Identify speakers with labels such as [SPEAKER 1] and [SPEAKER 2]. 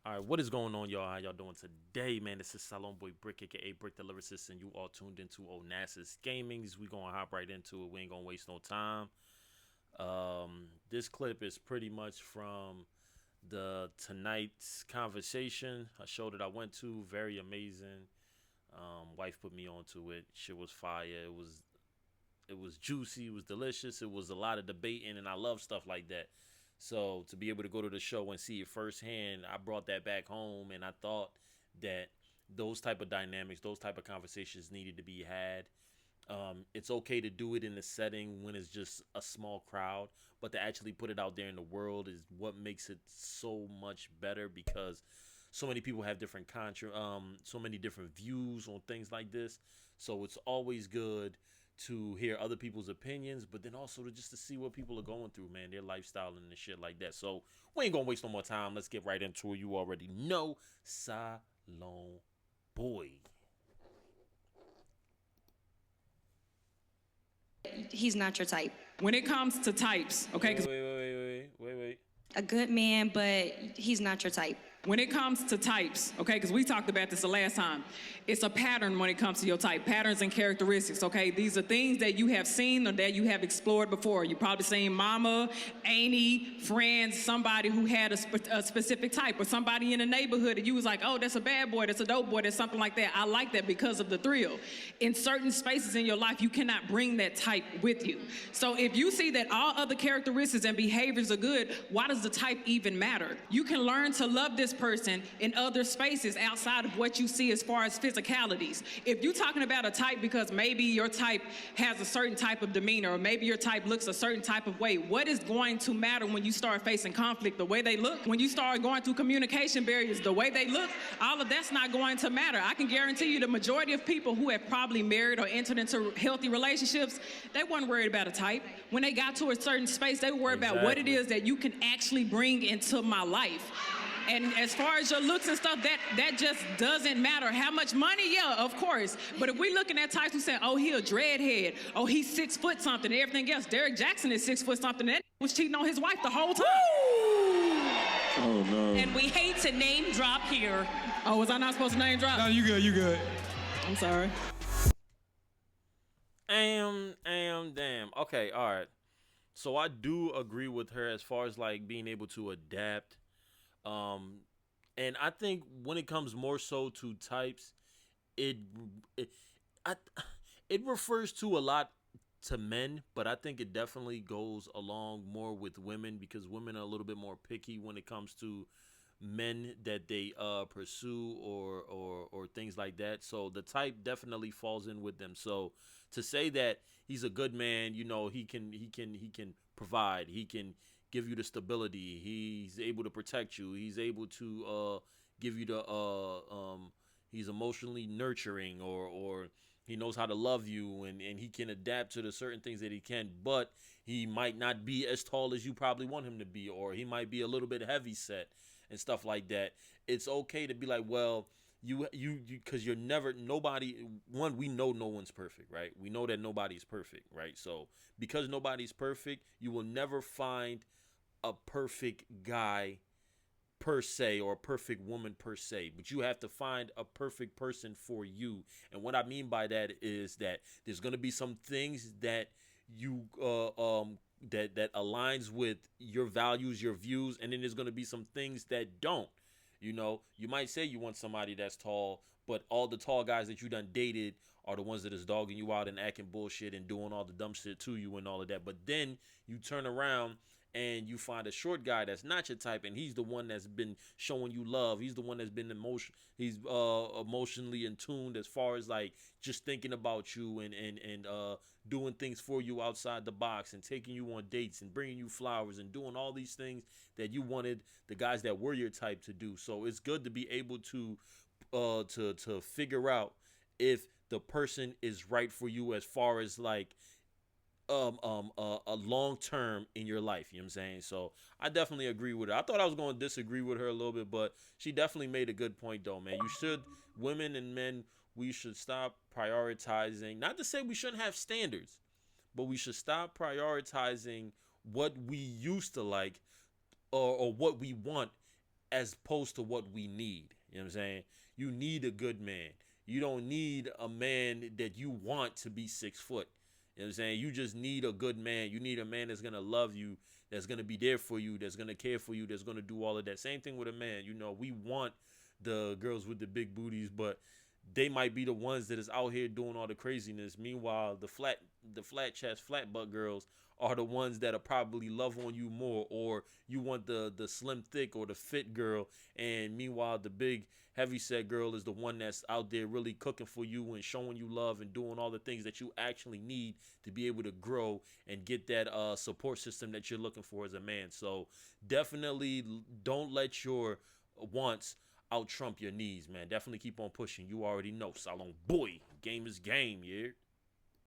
[SPEAKER 1] All right, what is going on, y'all? How y'all doing today, man? This is Salon Boy Brick, aka Brick the Lyricist, and you all tuned into Onassis Gamings. We gonna hop right into it. We ain't gonna waste no time. This clip is pretty much from the tonight's conversation, a show that I went to. Very amazing. Wife put me onto it. Shit was fire. It was juicy. It was delicious. It was a lot of debating, and I love stuff like that. So to be able to go to the show and see it firsthand, I brought that back home, and I thought that those type of dynamics, those type of conversations needed to be had. It's okay to do it in the setting when it's just a small crowd, but to actually put it out there in the world is what makes it so much better because so many people have different so many different views on things like this. So it's always good to hear other people's opinions, but then also to see what people are going through, man, their lifestyle and the shit like that. So we ain't gonna waste no more time. Let's get right into it. You already know, Salon Boy.
[SPEAKER 2] He's not your type.
[SPEAKER 3] When it comes to types, okay?
[SPEAKER 1] Wait.
[SPEAKER 2] A good man, but he's not your type.
[SPEAKER 3] When it comes to types, okay, because we talked about this the last time, it's a pattern when it comes to your type, patterns and characteristics, okay? These are things that you have seen or that you have explored before. You probably seen mama, auntie, friends, somebody who had a specific type, or somebody in the neighborhood that you was like, oh, that's a bad boy, that's a dope boy, that's something like that. I like that because of the thrill. In certain spaces in your life, you cannot bring that type with you. So if you see that all other characteristics and behaviors are good, why does the type even matter? You can learn to love this person in other spaces outside of what you see as far as physicalities. If you're talking about a type because maybe your type has a certain type of demeanor, or maybe your type looks a certain type of way, what is going to matter when you start facing conflict? The way they look? When you start going through communication barriers, the way they look? All of that's not going to matter. I can guarantee you the majority of people who have probably married or entered into healthy relationships, they weren't worried about a type. When they got to a certain space, they were worried about what it is that you can actually bring into my life. And as far as your looks and stuff, that just doesn't matter. How much money? Yeah, of course. But if we looking at types who say, oh, he a dreadhead, oh, he's 6 foot something, and everything else. Derek Jackson is 6 foot something. That was cheating on his wife the whole time.
[SPEAKER 4] Oh no.
[SPEAKER 5] And we hate to name drop here.
[SPEAKER 3] Oh, was I not supposed to name drop?
[SPEAKER 4] No, you good.
[SPEAKER 3] I'm sorry.
[SPEAKER 1] Damn. Okay, all right. So I do agree with her as far as like being able to adapt. And I think when it comes more so to types, it it I, it refers to a lot to men, but I think it definitely goes along more with women because women are a little bit more picky when it comes to men that they pursue or things like that. So the type definitely falls in with them. So to say that he's a good man, he can provide, he can give you the stability, he's able to protect you, he's able to give you the he's emotionally nurturing or he knows how to love you and he can adapt to the certain things that he can, but he might not be as tall as you probably want him to be, or he might be a little bit heavy set and stuff like that. It's okay to be like, well, you because you're never nobody one we know no one's perfect, right? We know that nobody's perfect, right? So because nobody's perfect, you will never find a perfect guy per se or a perfect woman per se, but you have to find a perfect person for you. And what I mean by that is that there's going to be some things that you that aligns with your values, your views, and then there's going to be some things that don't. You know, you might say you want somebody that's tall, but all the tall guys that you done dated are the ones that is dogging you out and acting bullshit and doing all the dumb shit to you and all of that. But then you turn around and you find a short guy that's not your type, and he's the one that's been showing you love. He's the one that's been emotionally in tuned as far as like just thinking about you and doing things for you outside the box and taking you on dates and bringing you flowers and doing all these things that you wanted the guys that were your type to do. So it's good to be able to figure out if the person is right for you as far as like a long term in your life. You know what I'm saying? So I definitely agree with her. I thought I was going to disagree with her a little bit, but she definitely made a good point though, man. Women and men, we should stop prioritizing, not to say we shouldn't have standards, but we should stop prioritizing what we used to like or what we want as opposed to what we need. You know what I'm saying? You need a good man. You don't need a man that you want to be 6 foot. You know what I'm saying? You just need a good man. You need a man that's going to love you, that's going to be there for you, that's going to care for you, that's going to do all of that. Same thing with a man. You know, we want the girls with the big booties, but they might be the ones that is out here doing all the craziness. Meanwhile, the flat chest, flat butt girls are the ones that'll probably love on you more, or you want the slim thick or the fit girl, and meanwhile the big heavy set girl is the one that's out there really cooking for you and showing you love and doing all the things that you actually need to be able to grow and get that support system that you're looking for as a man. So definitely don't let your wants out trump your needs, man. Definitely keep on pushing. You already know, Salon boy, game is game, yeah.